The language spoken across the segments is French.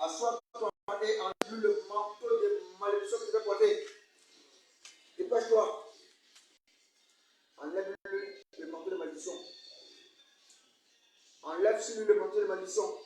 Assois-toi et enlève le manteau de malédiction que tu veux porter. Dépêche-toi. Enlève le manteau de malédiction. Enlève sur lui le manteau de malédiction.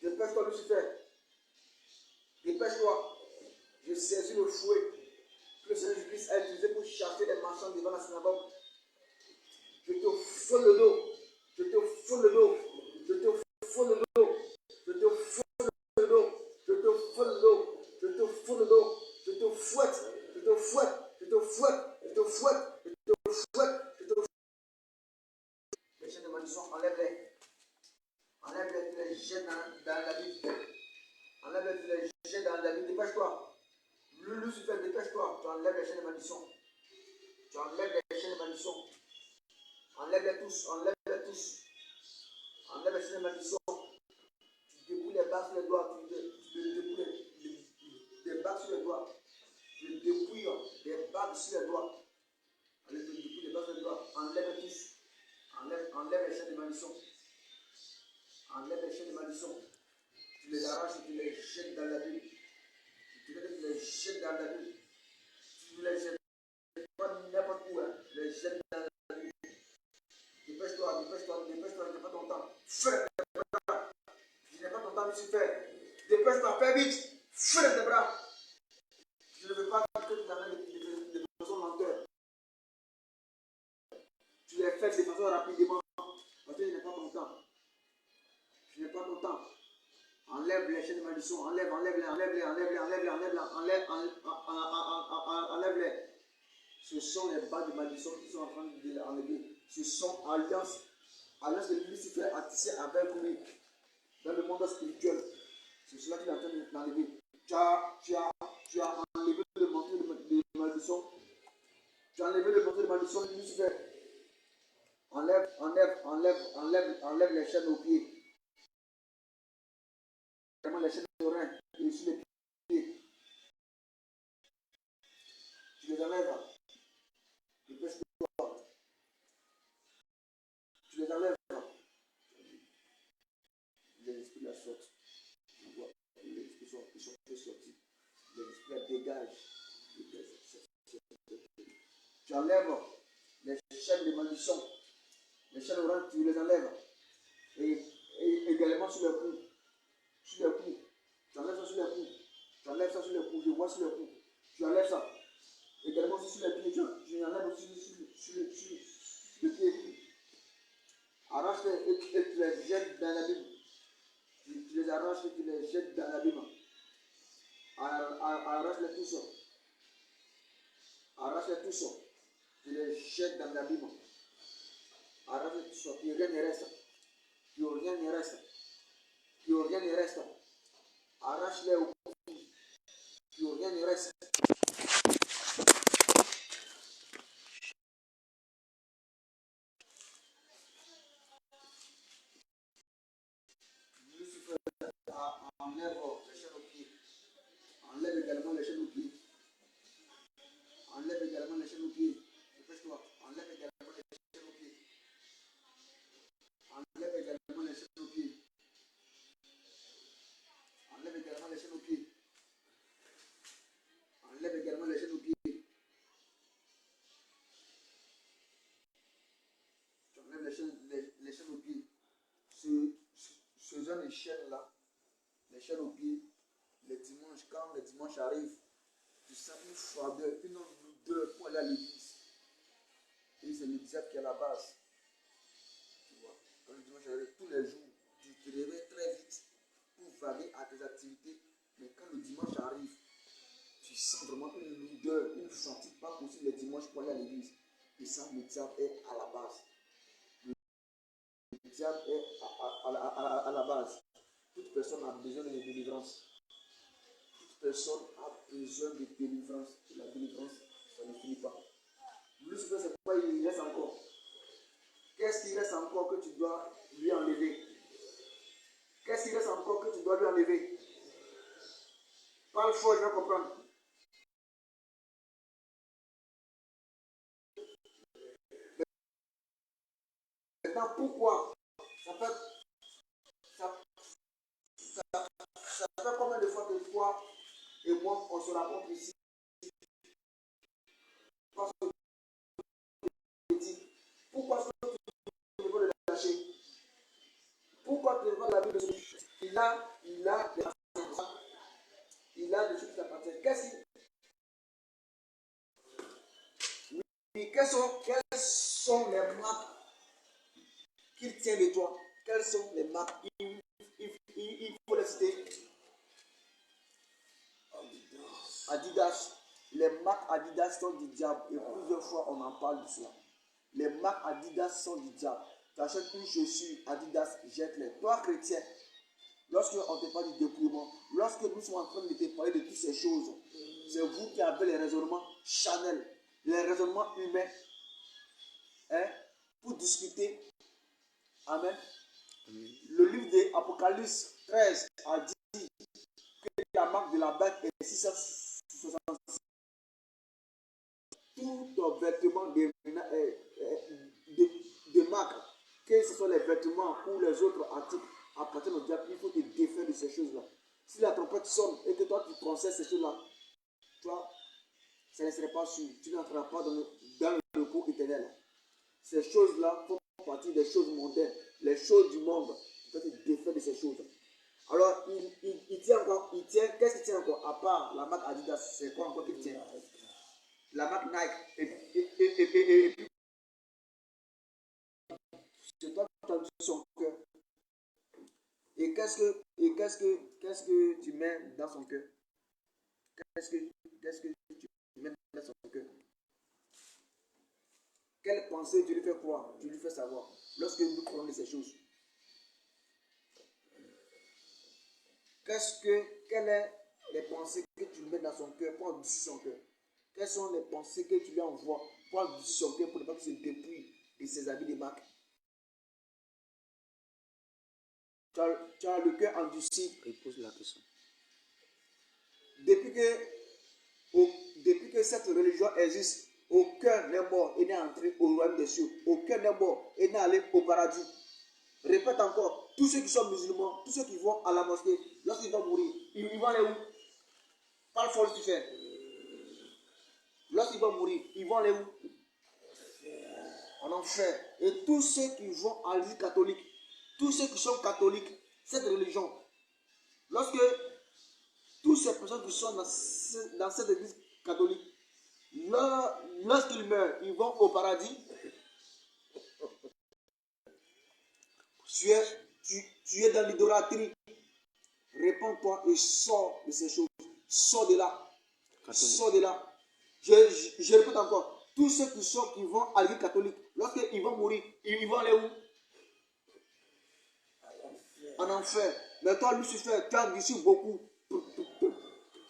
Dépêche-toi, Lucifer. Dépêche-toi. Je saisis le fouet que le Seigneur Jésus-Christ a utilisé pour chasser les marchands devant la synagogue. Je te fous le dos. Je te fous le dos. Je te fous le dos. Je te fous le dos. Je te fous le dos. Je te fous le dos. Je te fouette. Je te fouette. Je te fouette. Je te fouette. Je te fouette. Je te fouette. Les chaînes de malédiction, enlève-les. Enlève-les, tu les jettes dans la vie. Enlève-les, tu les jettes dans la vie. Dépêche-toi. Lucifer, dépêche-toi. Tu enlèves les chaînes de malédiction. Tu enlèves les chaînes de malédiction. Enlève-les tous. Enlève-les tous. Enlève les chaînes de malédiction. Tu dépouilles les barres sur les doigts. Tu dépouilles les barres sur les doigts. Tu dépouilles les barres sur les doigts. Tu dépouilles les barres sur les doigts. Enlève tous. Enlève les chaînes de malédiction. Enlève les chaînes de malédiction. Tu les arraches et tu les jettes dans la Bible. Tu les jettes dans la Bible. Tu les jettes pas n'importe où. Tu les jettes dans la Bible. Dépêche-toi, dépêche-toi, dépêche-toi, je n'ai pas ton temps. Fais les bras. Je n'ai pas ton temps, Lucifer. Dépêche-toi, fais vite. Fais les bras. Je ne veux pas que tu amènes des personnes menteurs. Tu les fais de façon rapidement. Parce que je n'ai pas ton temps. Je n'ai pas ton temps. Enlève les chaînes de malédiction. Enlève-les. Ce sont les bas de malédiction qui sont en train de l'enlever. Ce sont alliances que Lucifer a tissées avec lui dans le monde spirituel. C'est cela qu'il est en train d'enlever. Tu as enlevé le manteau de malédiction. Tu as enlevé le manteau de malédiction de Lucifer. Enlève les chaînes aux pieds. Les chaînes aux reins et sur les pieds. Tu les enlèves. Dépêche-toi. Tu les enlèves. Les esprits la sortent. Les esprits sont sortis. Les esprits dégagent. Tu enlèves les chaînes de malédiction. Les chaînes aux reins, tu les enlèves. Et également sur le cou. Sur le cou. Tu enlèves ça sur le cou. Tu enlèves ça sur le cou. Je vois sur le cou. Tu enlèves ça. Également aussi sur les pieds. Tu enlèves aussi sur le pied. Arrache-les et tu les jettes dans la Bible. Tu les arraches et tu les jettes dans la Bible. Arrache-les tous. Arrache-les tous. Tu les jettes dans la Bible. Arrache-les tous. Puis rien ne reste. Puis rien ne reste. Puis rien ne reste. Arrache-les au cou. Puis rien ne reste. Lucifer enlève les chaînes aux pieds. Enlève également les chaînes aux pieds. Enlève également les chaînes aux pieds. Dépêche-toi. Enlève également les chaînes aux pieds. Enlève également les chaînes aux pieds. Enlève également les chaînes aux pieds. Enlève également les chaînes aux pieds. Tu enlèves les chaînes aux pieds. Ce genre de chaînes-là, les chaînes aux pieds, les dimanches, quand les dimanches arrivent, tu sens une froideur, une odeur pour aller à l'église. Et c'est le diable qui est à la base. Tu vois, quand le dimanche arrive, tous les jours, tu te réveilles très vite pour vaguer à tes activités. Mais quand le dimanche arrive, tu sens vraiment une odeur, une fatigue pas possible le dimanche pour aller à l'église. Et ça, le diable est à la base. Le diable est à la base. Toute personne a besoin de délivrance. Toute personne a besoin de délivrance. Et la délivrance, ça ne finit pas. Lucifer, c'est pourquoi il reste encore. Qu'est-ce qu'il reste encore que tu dois lui enlever? Qu'est-ce qu'il reste encore que tu dois lui enlever? Parle fort, je vais comprendre. Maintenant, pourquoi ça toi et moi, on se rencontre ici. Pourquoi est-ce que tu ne veux le lâcher? Pourquoi tu ne veux pas la vie de ce Dieu? Il a des choses qui t'appartiennent. Quelles sont les marques qu'il tient de toi? Quelles sont les marques? Il faut les citer. Adidas. Les marques Adidas sont du diable. Et plusieurs fois, on en parle de cela. Les marques Adidas sont du diable. Tu achètes une chaussure Adidas, jette-les. Toi, chrétien, lorsque on te parle du dépouillement, lorsque nous sommes en train de te parler de toutes ces choses, c'est vous qui avez les raisonnements charnels, les raisonnements humains, hein, pour discuter. Amen. Le livre de Apocalypse 13 a dit que la marque de la bête est 666. Tout vêtement de marque, que ce soit les vêtements ou les autres articles appartiennent au diable, il faut te défaire de ces choses-là. Si la trompette sonne et que toi tu concèdes ces choses-là, toi, ça ne serait pas sûr. Tu n'entreras pas dans le repos éternel. Ces choses-là font partie des choses mondaines, les choses du monde. Tu dois te défaire de ces choses. Alors, il tient encore, qu'est-ce qu'il tient encore? À part la marque Adidas, c'est quoi encore qu'il tient? La marque Nike. Et puis, c'est toi qui as dit son cœur. Et qu'est-ce que tu mets dans son cœur? Qu'est-ce que tu mets dans son cœur? Quelle pensée tu lui fais croire, tu lui fais savoir lorsque nous parlons de ces choses? Quelles sont les pensées que tu mets dans son cœur pour endurcir son cœur? Quelles sont les pensées que tu lui envoies pour endurcir son cœur pour ne pas qu'il se dépouille de ses habits de marque? Tu as le cœur endurci. Il pose la question. Depuis que cette religion existe, aucun n'est mort et n'est entré au royaume des cieux. Aucun n'est mort et n'est allé au paradis. Répète encore, tous ceux qui sont musulmans, tous ceux qui vont à la mosquée, lorsqu'ils vont mourir, ils vont aller où? Parle fort, tu fais. Lorsqu'ils vont mourir, ils vont aller où? En enfer. Et tous ceux qui vont à l'église catholique, tous ceux qui sont catholiques, cette religion, lorsque toutes ces personnes qui sont dans cette église catholique, lorsqu'ils meurent, ils vont au paradis. Tu es dans l'idolâtrie. Réponds-toi et sors de ces choses. Sors de là. Sors de là. Je répète encore. Tous ceux qui vont à l'église catholique, lorsqu'ils vont mourir, ils vont aller où? En enfer. Mais toi, Lucifer, tu as endurci beaucoup.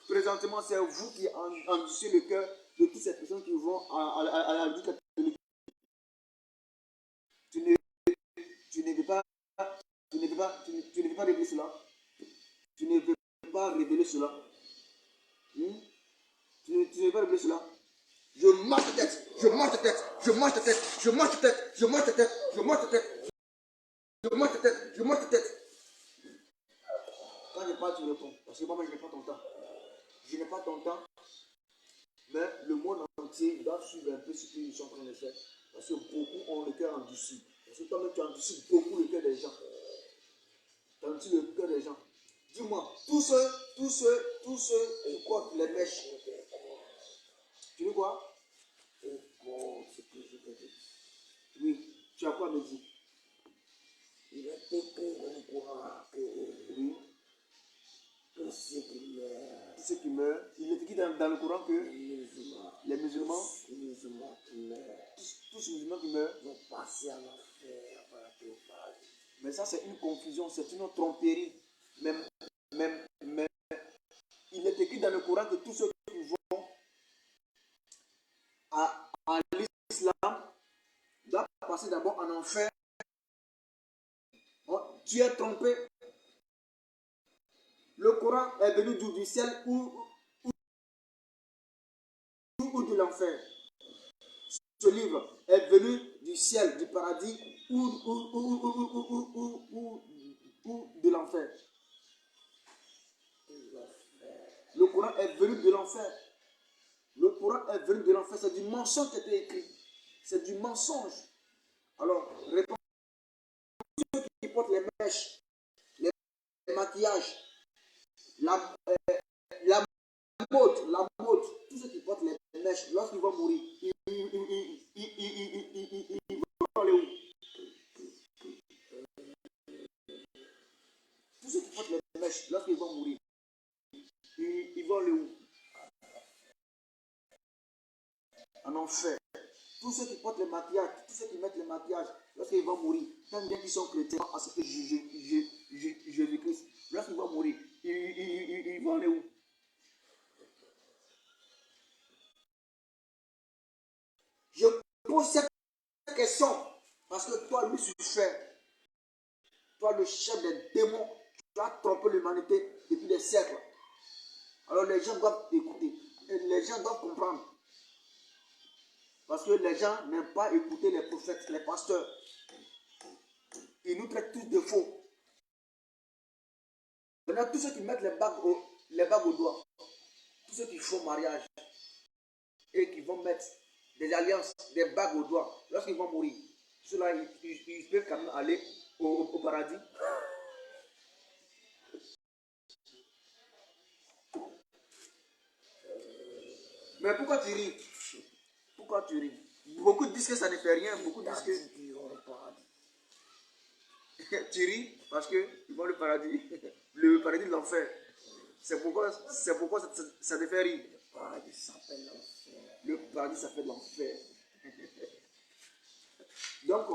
Présentement, c'est vous qui endurcissez le cœur de toutes ces personnes qui vont à l'église catholique. Tu ne veux pas révéler cela. Tu ne veux pas révéler cela. Tu ne veux pas révéler cela. Je marche ta tête, je marche ta tête, je marche ta tête, je marche ta tête, je marche ta tête, je marche ta tête, je marche ta tête, je marche ta tête. Quand je parle, tu réponds. Parce que moi, je n'ai pas ton temps. Je n'ai pas ton temps. Mais le monde entier doit suivre un peu ce qu'ils sont en train de faire. Parce que beaucoup ont le cœur endurci. Parce que toi-même, tu endurcis beaucoup le cœur des gens. Tu endurcis le cœur des gens. Dis-moi, tous ceux qui portent les mèches. Tu veux quoi? Oui, tu as quoi à me dire? Il est écrit dans le Coran que oui. Tous ceux qui meurent, il est écrit dans le Coran que les musulmans qui meurent, tous les musulmans qui meurent vont passer à l'enfer. Mais ça, c'est une confusion, c'est une tromperie. Même, il est écrit dans le Coran que tous ceux qui vont à l'islam doivent passer d'abord en enfer. Oh, tu es trompé. Le Coran est venu du ciel ou de l'enfer. Ce livre est venu du ciel, du paradis ou de l'enfer. fait, c'est du mensonge qui a été écrit. C'est du mensonge. Alors, répondez ceux qui portent les mèches, les maquillages, la mode, tous ceux qui portent les mèches, lorsqu'ils vont mourir, ils vont aller où? Tous ceux qui portent les mèches, lorsqu'ils vont mourir, ils vont aller où? En enfer. Tous ceux qui portent les maquillages, tous ceux qui mettent les maquillages, lorsqu'ils vont mourir, tant bien qu'ils sont chrétiens, à ce que Jésus-Christ, lorsqu'ils vont mourir, ils vont aller où? Je pose cette question parce que toi, Lucifer, toi, le chef des démons, tu as trompé l'humanité depuis des siècles. Alors les gens doivent écouter, et les gens doivent comprendre. Parce que les gens n'aiment pas écouter les prophètes, les pasteurs. Ils nous traitent tous de faux. Maintenant, tous ceux qui mettent les bagues au doigt, tous ceux qui font mariage et qui vont mettre des alliances, des bagues au doigt, lorsqu'ils vont mourir, ceux-là, ils peuvent quand même aller au paradis. Mais pourquoi tu ris? Pourquoi tu ris? Beaucoup disent que ça ne fait rien, beaucoup disent que tu ris parce qu'ils vont le paradis, le paradis de l'enfer. C'est pourquoi ça te fait rire. Le paradis s'appelle l'enfer. Donc,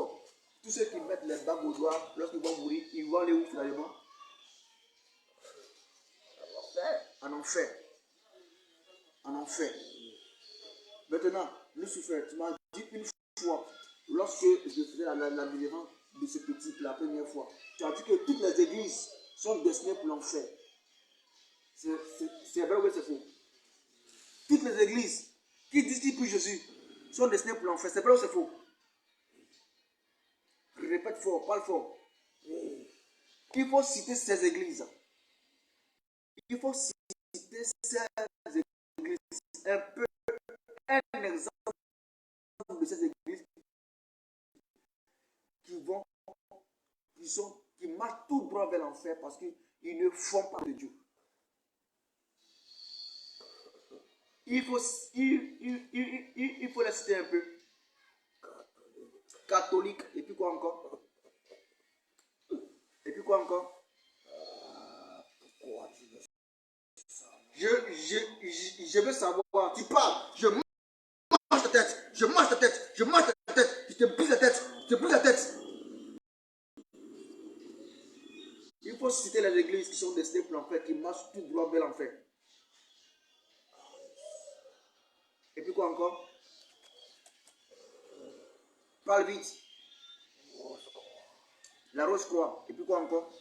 tous ceux qui mettent les bagues au doigt, lorsqu'ils vont mourir, ils vont aller où finalement? En enfer. En enfer. Maintenant, Lucifer, tu m'as dit une fois, lorsque je faisais la délivrance de ce petit la première fois, tu as dit que toutes les églises sont destinées pour l'enfer. C'est vrai ou c'est faux? Toutes les églises qui disent qu'ils prient Jésus sont destinées pour l'enfer. C'est vrai ou c'est faux? Répète fort, parle fort. Il faut citer ces églises. Il faut citer ces églises. Un peu, un exemple de ces églises qui marchent tout droit vers l'enfer parce qu'ils ne font pas de Dieu. Il faut les citer un peu. Catholique, et puis quoi encore? Et puis quoi encore? Je veux savoir. Tu parles, je mange ta tête, je mange ta tête, je mange ta tête, je te brise la tête, je te brise la tête. Il faut citer les églises qui sont destinées pour l'enfer, qui marchent tout droit vers l'enfer. Et puis quoi encore? Parle vite. La Rose-Croix. Et puis quoi encore?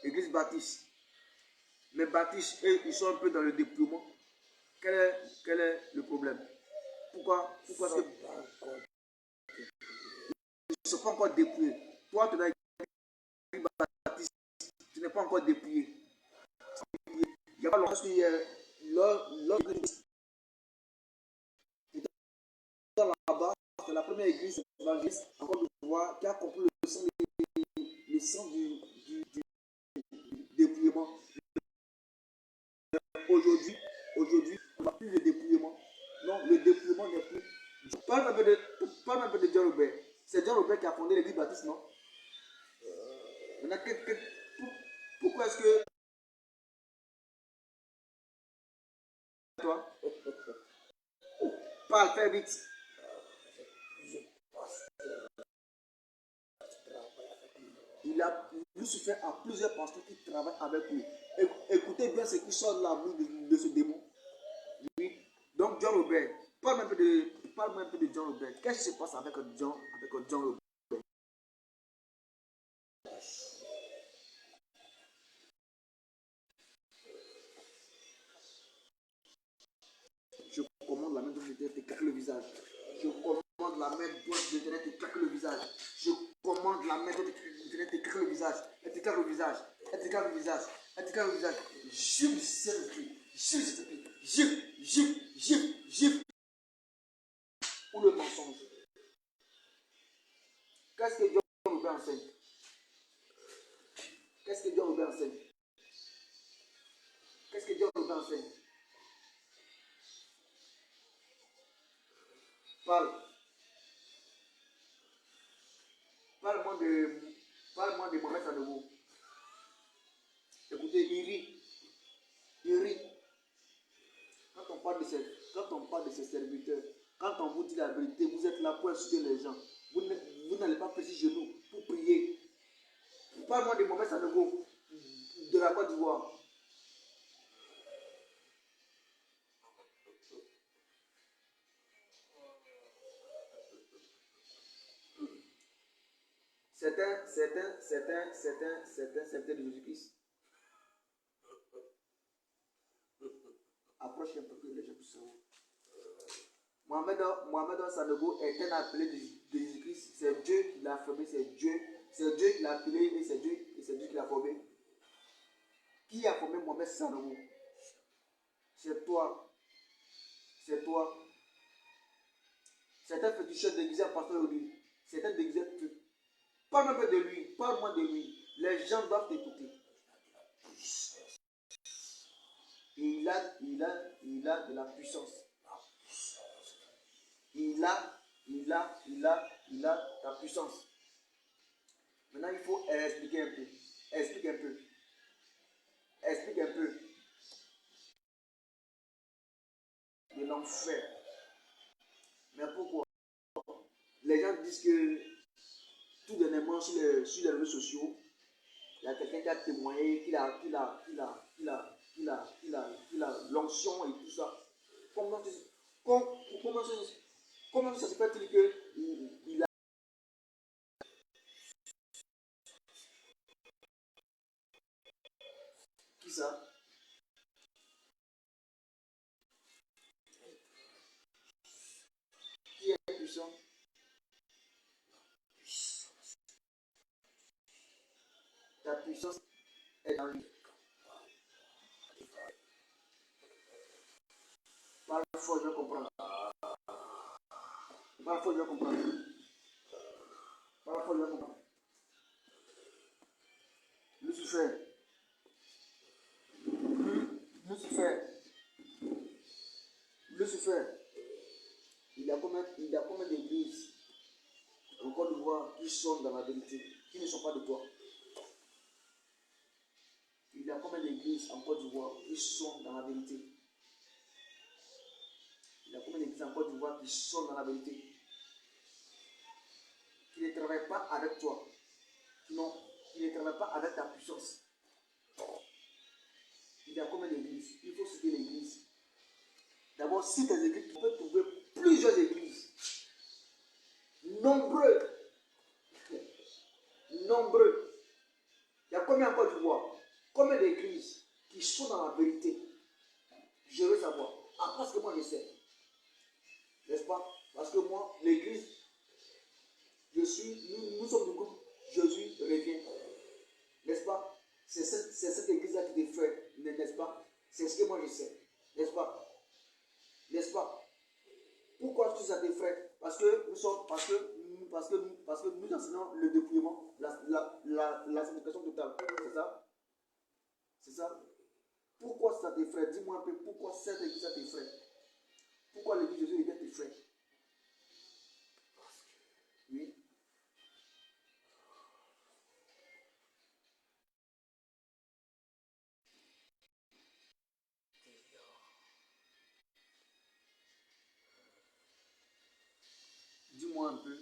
Église baptiste. Mais baptistes, eux, ils sont un peu dans le dépouillement. Quel est le problème? Pourquoi est-ce que ils ne sont pas encore dépouillés? Toi, tu es dans l'église baptiste, tu n'es pas encore dépouillé. Il n'y a pas longtemps que l'église là-bas, c'est la première église évangéliste encore de voir qui a compris le sens du dépouillement. Aujourd'hui, on n'a plus de dépouillement. Non, le dépouillement n'est plus. Parle un peu de John Robert. C'est John Robert qui a fondé l'église baptiste, non? Pourquoi est-ce que toi? Parle, fais vite. Lucifer a plusieurs pasteurs qui travaillent avec lui. Écoutez bien ce qui sort de la bouche de ce démon. Oui. Donc John Robert, parle-moi un peu de John Robert. Qu'est-ce qui se passe avec John Robert? Je commande la main de l'Éternel te claque le visage. Je commande la main de l'Éternel te claque le visage. Je commande la main de l'Éternel te claque le visage. Elle te claque le visage. Elle te claque le visage. Elle te claque le visage. Jure du Saint-Esprit. Jure du Saint-Esprit. Qu'est-ce que John Rubin enseigne? Qu'est-ce que John Rubin enseigne? Qu'est-ce que John Rubin enseigne? Parle. Parle-moi de Mohamed Sanogo. Écoutez, il rit. Il rit. Quand on parle de ces serviteurs, quand on vous dit la vérité, vous êtes là pour insulter les gens. Vous n'allez pas presser genoux pour prier. Parle-moi de Mohamed Sanogo de la Côte d'Ivoire. Certains de Jésus-Christ approchent un peu plus les gens puissent savoir. Mohamed Sanogo est un appelé de Jésus-Christ. C'est Dieu qui l'a formé, c'est Dieu qui l'a appelé et c'est Dieu qui l'a formé. Qui a formé Mohamed Sanogo? C'est toi. C'est toi. C'est un féticheur déguisé en pasteur aujourd'hui. C'est un déguisé. Parle-moi de lui. Parle-moi de lui. Les gens doivent t'écouter. Il a de la puissance. Il a ta puissance. Maintenant, il faut expliquer un peu. Explique un peu. Explique un peu. De l'enfer. Mais pourquoi? Les gens disent que tout dernièrement sur les réseaux sociaux, il y a quelqu'un qui a témoigné qu'il a l'onction et tout ça. Comment ça se fait-il qu'il a... Qui ça? Qui est puissant? Ta puissance est dans lui. Parfois, je comprends. Parfois, je comprends. Parfois, je comprends. Lucifer. Il y a combien d'églises en Côte d'Ivoire qui sont dans la vérité, qui ne sont pas de toi? Il y a combien d'églises en Côte d'Ivoire qui sont dans la vérité? Il y a combien d'églises en Côte d'Ivoire qui sont dans la vérité? Qui ne travaillent pas avec toi. Non, qui ne travaillent pas avec ta puissance. Il y a combien d'églises? Il faut citer l'église. D'abord, si tes églises, tu peux trouver plusieurs églises. Nombreux. Nombreux. Il y a combien en Côte d'Ivoire? Combien d'églises qui sont dans la vérité? Je veux savoir. Après ce que moi je sais. N'est-ce pas? Parce que moi, l'église, nous sommes du groupe Jésus revient. N'est-ce pas? C'est cette église-là qui te fait, n'est-ce pas? C'est ce que moi je sais. N'est-ce pas? N'est-ce pas? Pourquoi tout ça t'effraie? Parce que nous enseignons le dépouillement, la sanctification totale. C'est ça? C'est ça? Pourquoi ça t'effraie? Dis-moi un peu pourquoi cette église t'effraie. Pourquoi l'église de Jésus t'effraie? Oui. Dis-moi un peu.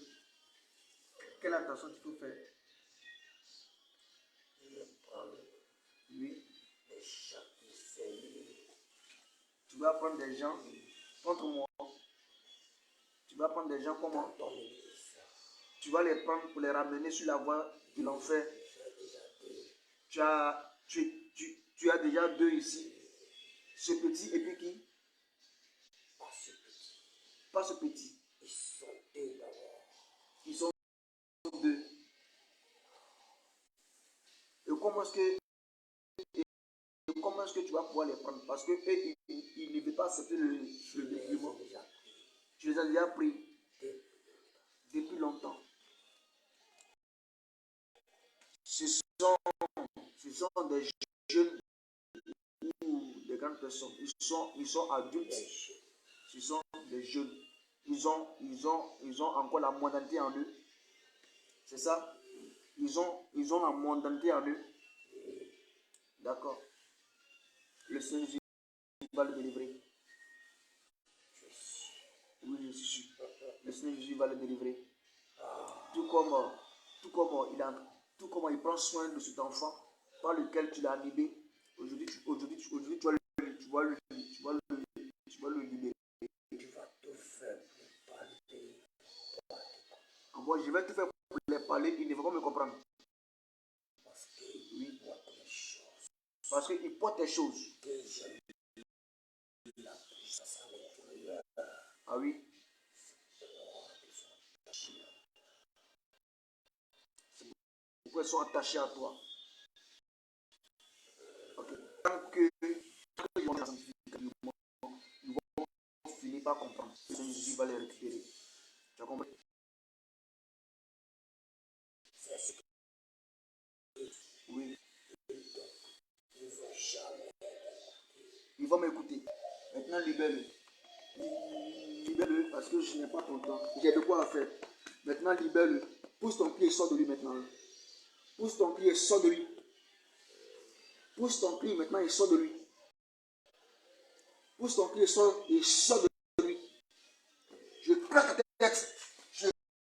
Quelle attention tu peux faire? Oui. Tu vas prendre des gens contre moi. Tu vas prendre des gens comment? Tu vas les prendre pour les ramener sur la voie de l'enfer. Tu as déjà deux ici. Ce petit et puis qui? Pas ce petit. Ils sont deux. Et comment est-ce que tu vas pouvoir les prendre? Parce qu'ils ne veulent pas accepter le dépouillement. Tu les as déjà pris depuis longtemps. ce sont des jeunes ou des grandes personnes. Ils sont adultes. Ce sont des jeunes. Ils ont encore la mondanité en eux. C'est ça? Ils ont la mondanité en eux. D'accord. Le Seigneur Jésus va le délivrer. Oui, je suis sûr. Le Seigneur Jésus va le délivrer. Tout comme il prend soin de cet enfant par lequel tu l'as animé. Aujourd'hui, tu vas le libérer. Tu vas tout faire pour parler. Moi, je vais tout faire pour les parler. Il ne va pas me comprendre. Parce qu'il porte les choses. Parce qu'il porte des choses. Que j'ai la puissance à l'intérieur. Ah oui. Pourquoi ils sont attachés à toi? Okay. Tant que ils vont finir par comprendre. Le Seigneur Jésus va les récupérer. Tu as compris? Oui. Il va m'écouter. Maintenant, libère-le. Libère-le parce que je n'ai pas ton temps. J'ai de quoi faire. Maintenant, libère-le. Pousse ton pied et sors de lui maintenant. Pousse ton pied et sors de lui. Pousse ton pied maintenant et sors de lui. Pousse ton pied et sors de lui. Je claque ta tête.